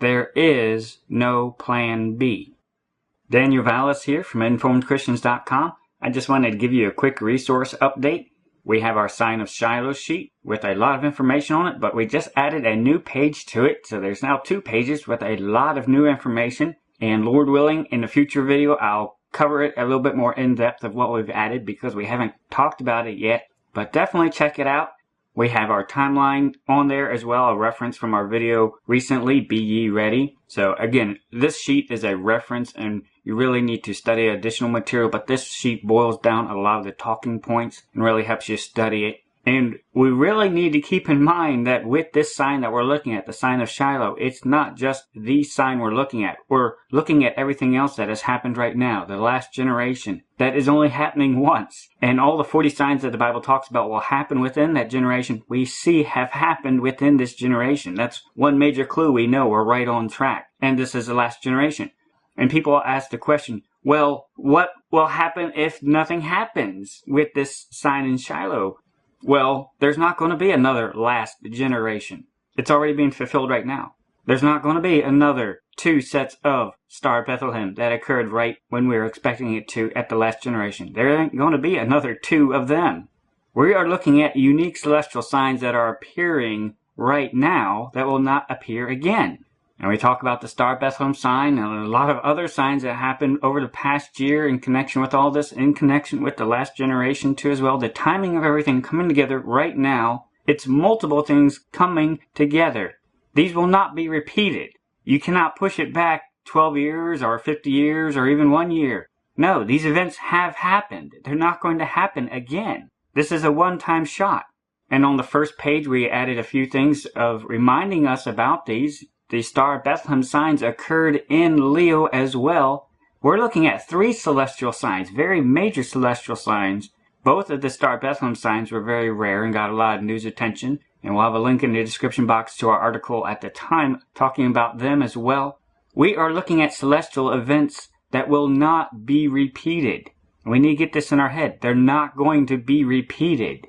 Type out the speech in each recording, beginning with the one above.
There is no plan B. Daniel Vallis here from InformedChristians.com. I just wanted to give you a quick resource update. We have our Sign of Shiloh sheet with a lot of information on it, but we just added a new page to it. So there's now 2 pages with a lot of new information. And Lord willing, in a future video, I'll cover it a little bit more in depth of what we've added because we haven't talked about it yet. But definitely check it out. We have our timeline on there as well, a reference from our video recently, Be Ye Ready. So again, this sheet is a reference and you really need to study additional material, but this sheet boils down a lot of the talking points and really helps you study it. And we really need to keep in mind that with this sign that we're looking at, the sign of Shiloh, it's not just the sign we're looking at. We're looking at everything else that has happened right now, the last generation, that is only happening once. And all the 40 signs that the Bible talks about will happen within that generation, we see have happened within this generation. That's one major clue we know we're right on track. And this is the last generation. And people ask the question, well, what will happen if nothing happens with this sign in Shiloh? Well, there's not going to be another last generation. It's already being fulfilled right now. There's not going to be another 2 sets of Star of Bethlehem that occurred right when we were expecting it to at the last generation. There ain't going to be another 2 of them. We are looking at unique celestial signs that are appearing right now that will not appear again. And we talk about the Star of Bethlehem sign and a lot of other signs that happened over the past year in connection with all this, in connection with the last generation too as well. The timing of everything coming together right now, it's multiple things coming together. These will not be repeated. You cannot push it back 12 years or 50 years or even 1 year. No, these events have happened. They're not going to happen again. This is a one-time shot. And on the first page, we added a few things of reminding us about these. The Star of Bethlehem signs occurred in Leo as well. We're looking at 3 celestial signs, very major celestial signs. Both of the Star of Bethlehem signs were very rare and got a lot of news attention. And we'll have a link in the description box to our article at the time talking about them as well. We are looking at celestial events that will not be repeated. We need to get this in our head. They're not going to be repeated.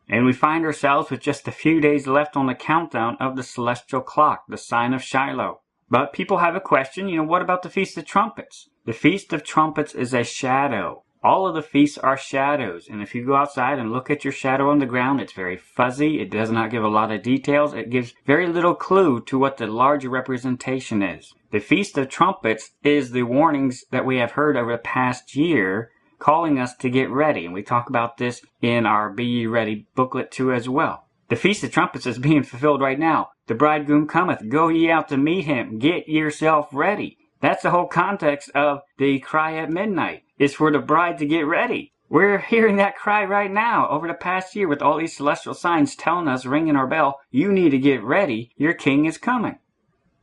And we find ourselves with just a few days left on the countdown of the celestial clock, the sign of Shiloh. But people have a question, what about the Feast of Trumpets? The Feast of Trumpets is a shadow. All of the feasts are shadows. And if you go outside and look at your shadow on the ground, it's very fuzzy. It does not give a lot of details. It gives very little clue to what the larger representation is. The Feast of Trumpets is the warnings that we have heard over the past year, calling us to get ready. And we talk about this in our Be Ye Ready booklet too as well. The Feast of Trumpets is being fulfilled right now. The bridegroom cometh, go ye out to meet him, get yourself ready. That's the whole context of the cry at midnight, is for the bride to get ready. We're hearing that cry right now over the past year with all these celestial signs telling us, ringing our bell, you need to get ready, your king is coming.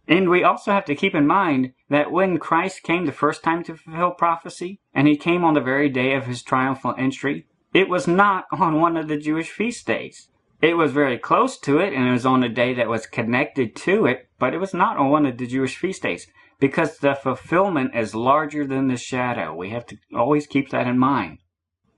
And we also have to keep in mind that when Christ came the first time to fulfill prophecy, and he came on the very day of his triumphal entry, it was not on one of the Jewish feast days. It was very close to it, and it was on a day that was connected to it, but it was not on one of the Jewish feast days, because the fulfillment is larger than the shadow. We have to always keep that in mind.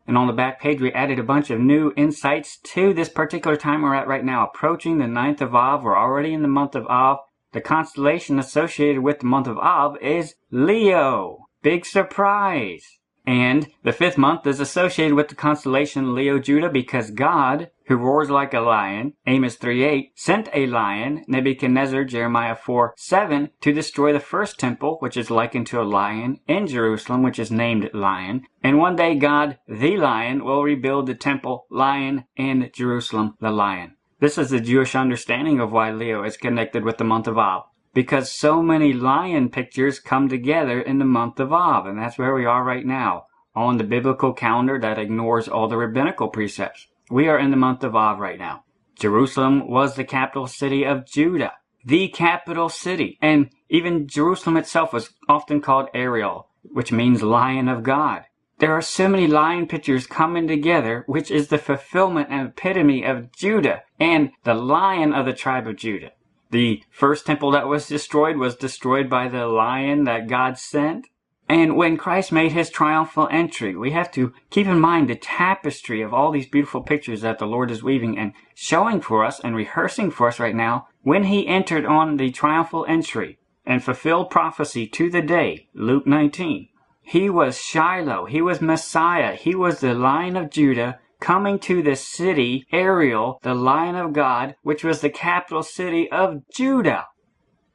And on the back page, we added a bunch of new insights to this particular time we're at right now, approaching the 9th of Av. We're already in the month of Av. The constellation associated with the month of Av is Leo. Big surprise. And the 5th month is associated with the constellation Leo Judah because God, who roars like a lion, Amos 3:8, sent a lion, Nebuchadnezzar, Jeremiah 4:7, to destroy the first temple, which is likened to a lion, in Jerusalem, which is named Lion. And one day God, the Lion, will rebuild the temple, Lion, in Jerusalem, the Lion. This is the Jewish understanding of why Leo is connected with the month of Av. Because so many lion pictures come together in the month of Av. And that's where we are right now, on the biblical calendar that ignores all the rabbinical precepts. We are in the month of Av right now. Jerusalem was the capital city of Judah. The capital city. And even Jerusalem itself was often called Ariel, which means Lion of God. There are so many lion pictures coming together, which is the fulfillment and epitome of Judah and the Lion of the tribe of Judah. The first temple that was destroyed by the lion that God sent. And when Christ made his triumphal entry, we have to keep in mind the tapestry of all these beautiful pictures that the Lord is weaving and showing for us and rehearsing for us right now when he entered on the triumphal entry. and fulfilled prophecy to the day, Luke 19. He was Shiloh. He was Messiah. He was the Lion of Judah coming to the city, Ariel, the Lion of God, which was the capital city of Judah.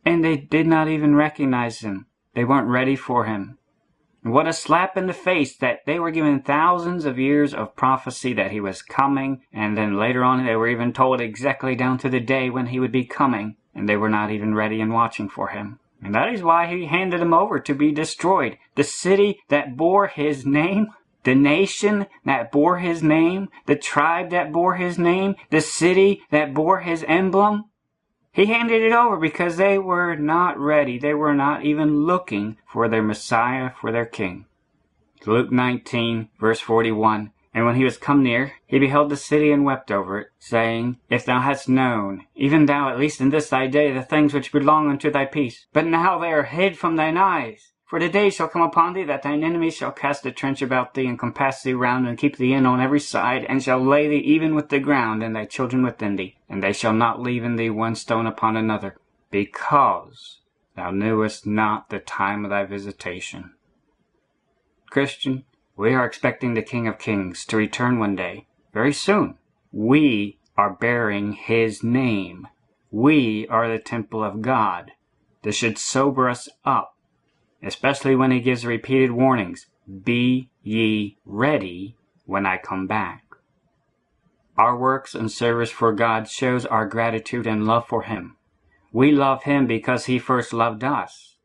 And they did not even recognize him. They weren't ready for him. What a slap in the face that they were given thousands of years of prophecy that he was coming, and then later on they were even told exactly down to the day when he would be coming, and they were not even ready and watching for him. And that is why he handed them over to be destroyed. The city that bore his name, the nation that bore his name, the tribe that bore his name, the city that bore his emblem. He handed it over because they were not ready. They were not even looking for their Messiah, for their King. Luke 19, verse 41. And when he was come near, he beheld the city and wept over it, saying, If thou hadst known, even thou at least in this thy day, the things which belong unto thy peace. But now they are hid from thine eyes. For the day shall come upon thee that thine enemies shall cast a trench about thee, and compass thee round, and keep thee in on every side, and shall lay thee even with the ground, and thy children within thee. And they shall not leave in thee one stone upon another, because thou knewest not the time of thy visitation. Christian, we are expecting the King of Kings to return one day, very soon. We are bearing his name. We are the temple of God. This should sober us up. Especially when he gives repeated warnings, be ye ready when I come back. Our works and service for God shows our gratitude and love for him. We love him because he first loved us.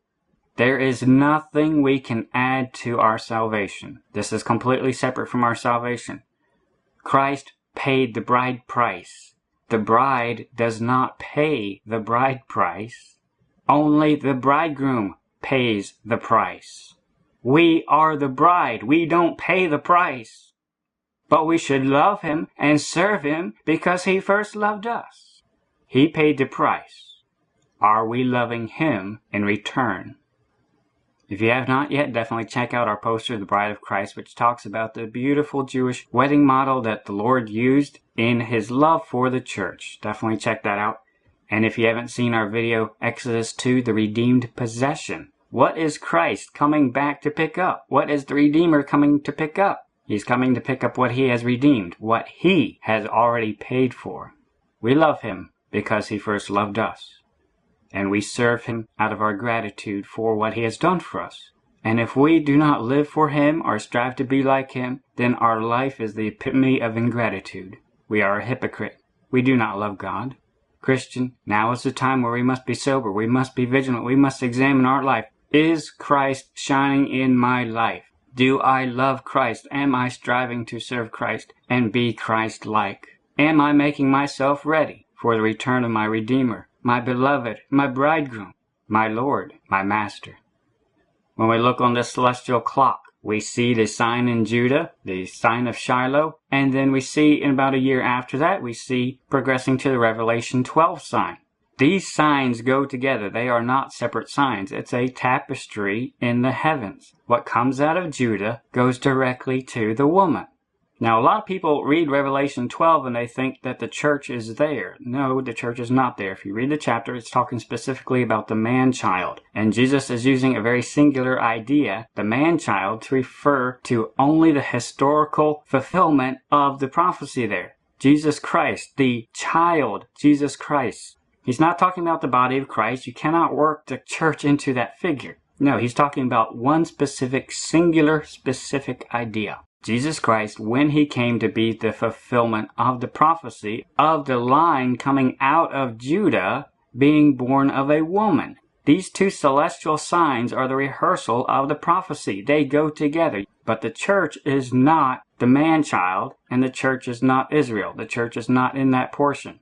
There is nothing we can add to our salvation. This is completely separate from our salvation. Christ paid the bride price. The bride does not pay the bride price. Only the bridegroom pays the price. We are the bride. We don't pay the price. But we should love him and serve him because he first loved us. He paid the price. Are we loving him in return? If you have not yet, definitely check out our poster, The Bride of Christ, which talks about the beautiful Jewish wedding model that the Lord used in his love for the church. Definitely check that out. And if you haven't seen our video, Exodus 2, the redeemed possession. What is Christ coming back to pick up? What is the Redeemer coming to pick up? He's coming to pick up what he has redeemed, what he has already paid for. We love him because he first loved us. And we serve him out of our gratitude for what he has done for us. And if we do not live for him or strive to be like him, then our life is the epitome of ingratitude. We are a hypocrite. We do not love God. Christian, now is the time where we must be sober. We must be vigilant. We must examine our life. Is Christ shining in my life? Do I love Christ? Am I striving to serve Christ and be Christ-like? Am I making myself ready for the return of my Redeemer, my beloved, my bridegroom, my Lord, my Master? When we look on the celestial clock, we see the sign in Judah, the sign of Shiloh, and then we see in about a year after that, we see progressing to the Revelation 12 sign. These signs go together. They are not separate signs. It's a tapestry in the heavens. What comes out of Judah goes directly to the woman. Now, a lot of people read Revelation 12 and they think that the church is there. No, the church is not there. If you read the chapter, it's talking specifically about the man-child. And Jesus is using a very singular idea, the man-child, to refer to only the historical fulfillment of the prophecy there. Jesus Christ, the child, Jesus Christ. He's not talking about the body of Christ. You cannot work the church into that figure. No, he's talking about one specific, singular, specific idea. Jesus Christ, when he came to be the fulfillment of the prophecy of the line coming out of Judah being born of a woman. These two celestial signs are the rehearsal of the prophecy. They go together. But the church is not the man-child, and the church is not Israel. The church is not in that portion.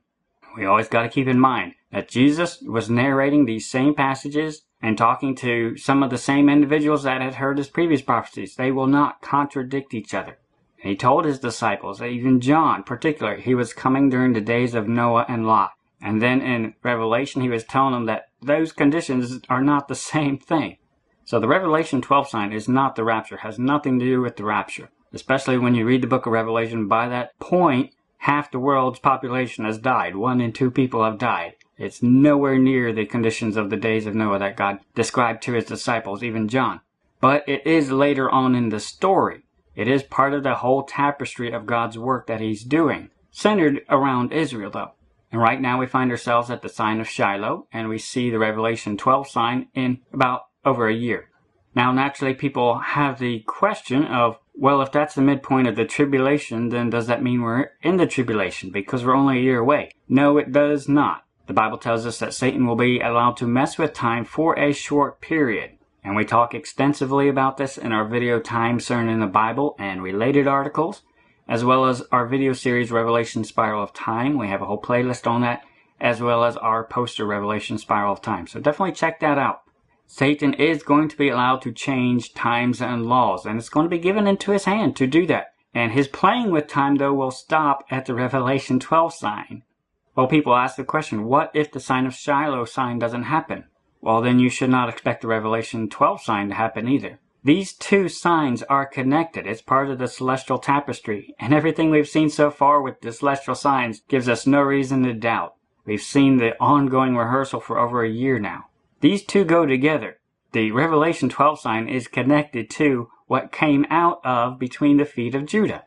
We always got to keep in mind that Jesus was narrating these same passages and talking to some of the same individuals that had heard his previous prophecies. They will not contradict each other. And he told his disciples, even John particularly, he was coming during the days of Noah and Lot. And then in Revelation, he was telling them that those conditions are not the same thing. So the Revelation 12 sign is not the rapture, has nothing to do with the rapture. Especially when you read the book of Revelation, by that point, half the world's population has died. 1 in 2 people have died. It's nowhere near the conditions of the days of Noah that God described to his disciples, even John. But it is later on in the story. It is part of the whole tapestry of God's work that he's doing, centered around Israel though. And right now we find ourselves at the sign of Shiloh, and we see the Revelation 12 sign in about over a year. Now naturally people have the question of, well, if that's the midpoint of the tribulation, then does that mean we're in the tribulation because we're only a year away? No, it does not. The Bible tells us that Satan will be allowed to mess with time for a short period. And we talk extensively about this in our video Time, CERN in the Bible and related articles, as well as our video series Revelation Spiral of Time. We have a whole playlist on that, as well as our poster Revelation Spiral of Time. So definitely check that out. Satan is going to be allowed to change times and laws, and it's going to be given into his hand to do that. And his playing with time, though, will stop at the Revelation 12 sign. Well, people ask the question, what if the sign of Shiloh sign doesn't happen? Well, then you should not expect the Revelation 12 sign to happen either. These two signs are connected. It's part of the celestial tapestry, and everything we've seen so far with the celestial signs gives us no reason to doubt. We've seen the ongoing rehearsal for over a year now. These two go together. The Revelation 12 sign is connected to what came out of between the feet of Judah.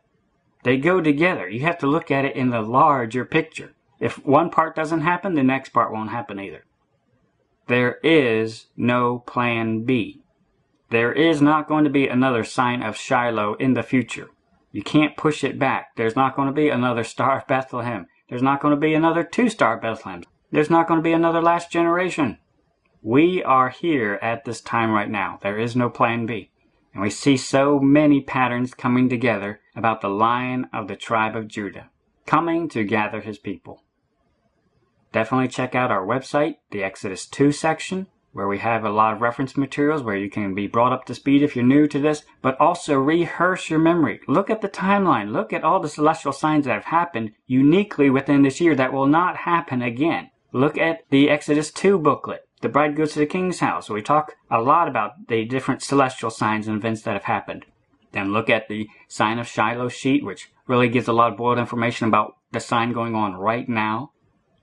They go together. You have to look at it in the larger picture. If one part doesn't happen, the next part won't happen either. There is no plan B. There is not going to be another sign of Shiloh in the future. You can't push it back. There's not going to be another Star of Bethlehem. There's not going to be another 2-star Bethlehem. There's not going to be another last generation. We are here at this time right now. There is no plan B. And we see so many patterns coming together about the Lion of the tribe of Judah, coming to gather his people. Definitely check out our website, the Exodus 2 section, where we have a lot of reference materials where you can be brought up to speed if you're new to this, but also rehearse your memory. Look at the timeline. Look at all the celestial signs that have happened uniquely within this year that will not happen again. Look at the Exodus 2 booklet. The bride goes to the king's house. We talk a lot about the different celestial signs and events that have happened. Then look at the sign of Shiloh sheet, which really gives a lot of boiled information about the sign going on right now.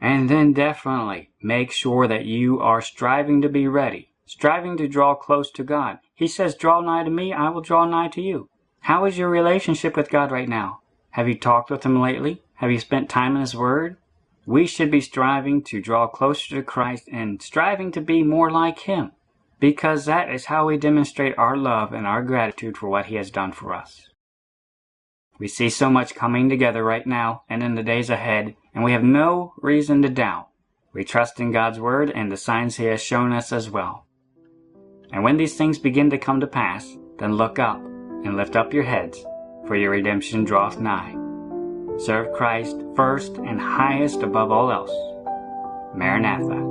And then definitely make sure that you are striving to be ready, striving to draw close to God. He says, draw nigh to me, I will draw nigh to you. How is your relationship with God right now? Have you talked with him lately? Have you spent time in his word? We should be striving to draw closer to Christ and striving to be more like him, because that is how we demonstrate our love and our gratitude for what he has done for us. We see so much coming together right now and in the days ahead, and we have no reason to doubt. We trust in God's word and the signs he has shown us as well. And when these things begin to come to pass, then look up and lift up your heads, for your redemption draweth nigh. Serve Christ first and highest above all else. Maranatha.